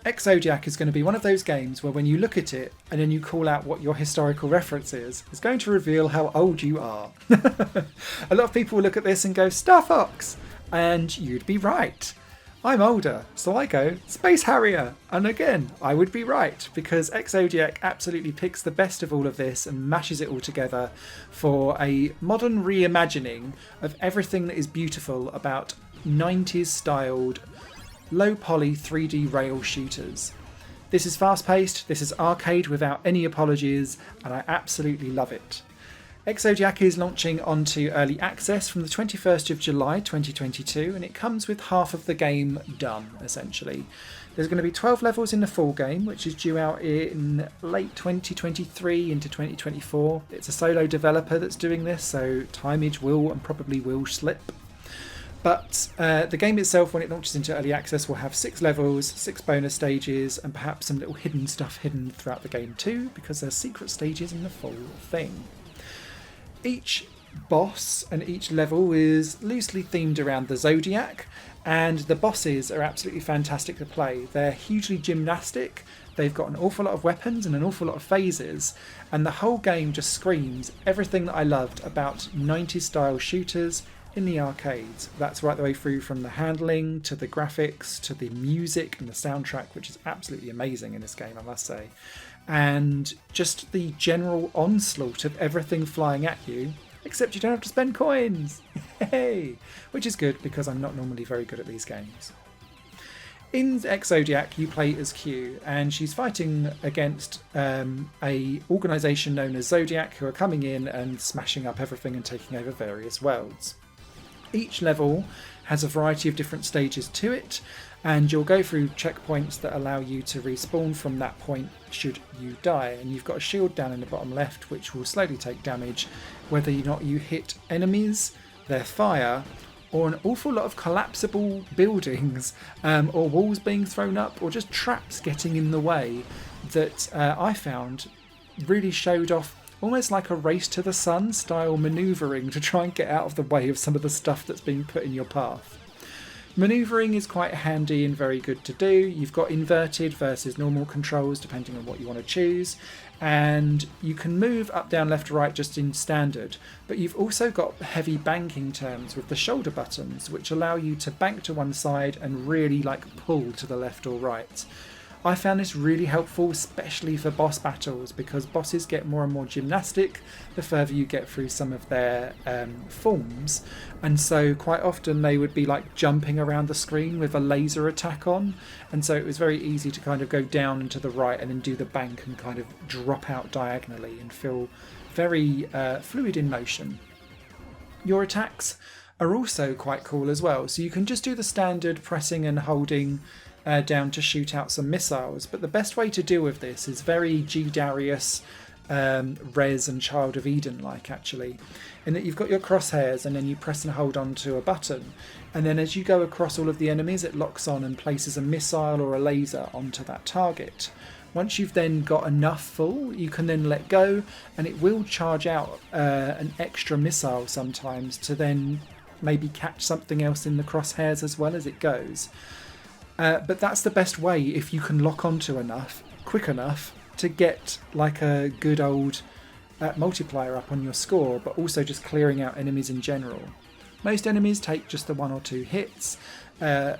Ex-Zodiac is going to be one of those games where when you look at it and then you call out what your historical reference is, it's going to reveal how old you are. A lot of people look at this and go, Star Fox! And you'd be right. I'm older, so I go, Space Harrier! And again, I would be right, because Ex-Zodiac absolutely picks the best of all of this and mashes it all together for a modern reimagining of everything that is beautiful about 90s styled low poly 3D rail shooters. This is fast paced, this is arcade without any apologies, and I absolutely love it. Ex-Zodiac is launching onto early access from the 21st of July 2022, and it comes with half of the game done, essentially. There's going to be 12 levels in the full game, which is due out in late 2023 into 2024. It's a solo developer that's doing this, so timeage will and probably will slip. But the game itself, when it launches into early access, will have 6 levels, 6 bonus stages, and perhaps some little hidden stuff hidden throughout the game too, because there's secret stages in the full thing. Each boss and each level is loosely themed around the Zodiac, and the bosses are absolutely fantastic to play. They're hugely gymnastic, they've got an awful lot of weapons and an awful lot of phases, and the whole game just screams everything that I loved about 90s style shooters in the arcades. That's right the way through from the handling to the graphics to the music and the soundtrack, which is absolutely amazing in this game, I must say. And just the general onslaught of everything flying at you, except you don't have to spend coins. Hey! Which is good because I'm not normally very good at these games. In Ex-Zodiac, you play as Q, and she's fighting against a organisation known as Zodiac, who are coming in and smashing up everything and taking over various worlds. Each level has a variety of different stages to it, and you'll go through checkpoints that allow you to respawn from that point should you die. And you've got a shield down in the bottom left which will slowly take damage whether or not you hit enemies, their fire, or an awful lot of collapsible buildings, or walls being thrown up, or just traps getting in the way that I found really showed off almost like a race to the sun style manoeuvring to try and get out of the way of some of the stuff that's being put in your path. Manoeuvring is quite handy and very good to do. You've got inverted versus normal controls depending on what you want to choose, and you can move up, down, left, right just in standard, but you've also got heavy banking terms with the shoulder buttons which allow you to bank to one side and really like pull to the left or right. I found this really helpful, especially for boss battles, because bosses get more and more gymnastic the further you get through some of their forms, and so quite often they would be like jumping around the screen with a laser attack on, and so it was very easy to kind of go down and to the right and then do the bank and kind of drop out diagonally and feel very fluid in motion. Your attacks are also quite cool as well, so you can just do the standard pressing and holding down to shoot out some missiles, but the best way to deal with this is very G. Darius, Rez and Child of Eden like, actually, in that you've got your crosshairs and then you press and hold on to a button, and then as you go across all of the enemies it locks on and places a missile or a laser onto that target. Once you've then got enough full, you can then let go and it will charge out an extra missile sometimes to then maybe catch something else in the crosshairs as well as it goes. But that's the best way if you can lock onto enough, quick enough, to get like a good old multiplier up on your score, but also just clearing out enemies in general. Most enemies take just the 1 or 2 hits.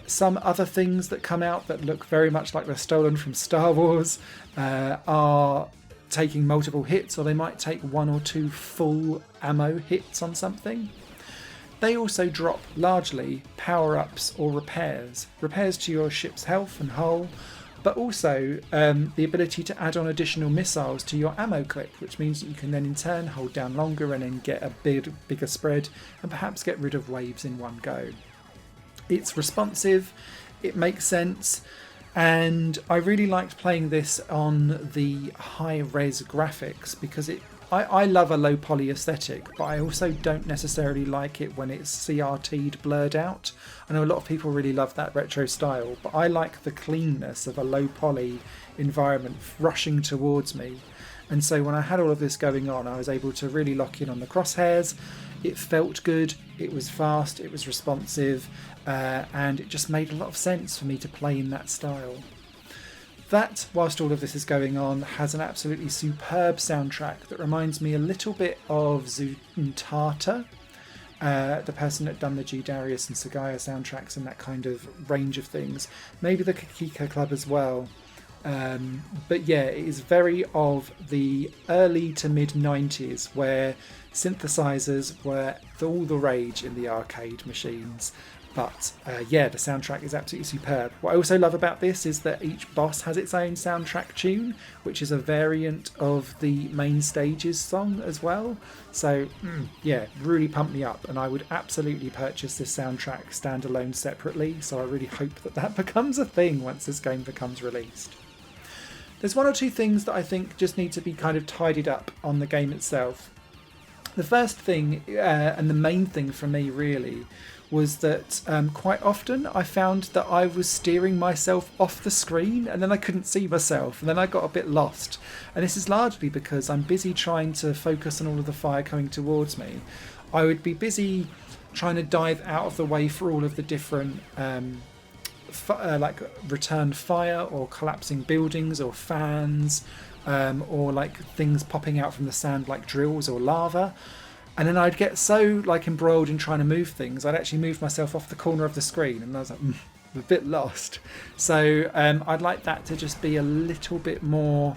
Some other things that come out that look very much like they're stolen from Star Wars are taking multiple hits, or they might take 1 or 2 full ammo hits on something. They also drop largely power-ups or repairs to your ship's health and hull, but also the ability to add on additional missiles to your ammo clip, which means that you can then in turn hold down longer and then get a bigger spread and perhaps get rid of waves in one go. It's responsive, it makes sense, and I really liked playing this on the high-res graphics because I love a low poly aesthetic, but I also don't necessarily like it when it's CRT'd blurred out. I know a lot of people really love that retro style, but I like the cleanness of a low poly environment rushing towards me. And so when I had all of this going on, I was able to really lock in on the crosshairs. It felt good, it was fast, it was responsive, and it just made a lot of sense for me to play in that style. That, whilst all of this is going on, has an absolutely superb soundtrack that reminds me a little bit of Zuntata, the person that done the G. Darius and Sagaya soundtracks and that kind of range of things. Maybe the Kikika Club as well. But yeah, it is very of the early to mid 90s, where synthesizers were all the rage in the arcade machines. But yeah, the soundtrack is absolutely superb. What I also love about this is that each boss has its own soundtrack tune, which is a variant of the main stage's song as well. So yeah, really pumped me up, and I would absolutely purchase this soundtrack standalone separately. So I really hope that that becomes a thing once this game becomes released. There's one or two things that I think just need to be kind of tidied up on the game itself. The first thing, and the main thing for me really, was that quite often I found that I was steering myself off the screen and then I couldn't see myself, and then I got a bit lost. And this is largely because I'm busy trying to focus on all of the fire coming towards me. I would be busy trying to dive out of the way for all of the different like returned fire or collapsing buildings or fans, or like things popping out from the sand like drills or lava. And then I'd get so like embroiled in trying to move things, I'd actually move myself off the corner of the screen, and I was like, I'm a bit lost. So I'd like that to just be a little bit more,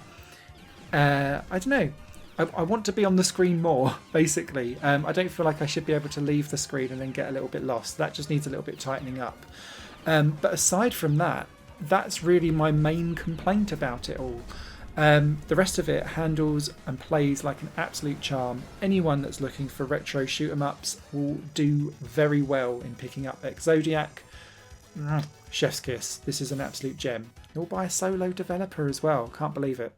I don't know, I want to be on the screen more, basically. I don't feel like I should be able to leave the screen and then get a little bit lost. That just needs a little bit tightening up. But aside from that, that's really my main complaint about it all. The rest of it handles and plays like an absolute charm. Anyone that's looking for retro shoot-em-ups will do very well in picking up Ex-Zodiac. Chef's kiss. This is an absolute gem. All by a solo developer as well. Can't believe it.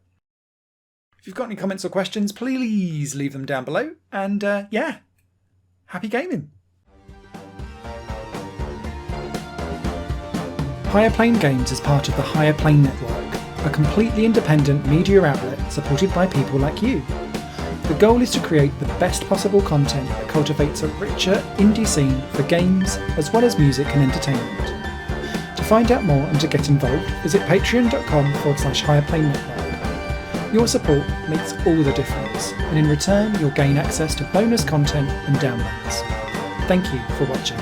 If you've got any comments or questions, please leave them down below. And yeah, happy gaming. Higher Plane Games is part of the Higher Plane Network, a completely independent media outlet supported by people like you. The goal is to create the best possible content that cultivates a richer indie scene for games as well as music and entertainment. To find out more and to get involved, visit patreon.com/Higher Plane Network. Your support makes all the difference, and in return you'll gain access to bonus content and downloads. Thank you for watching.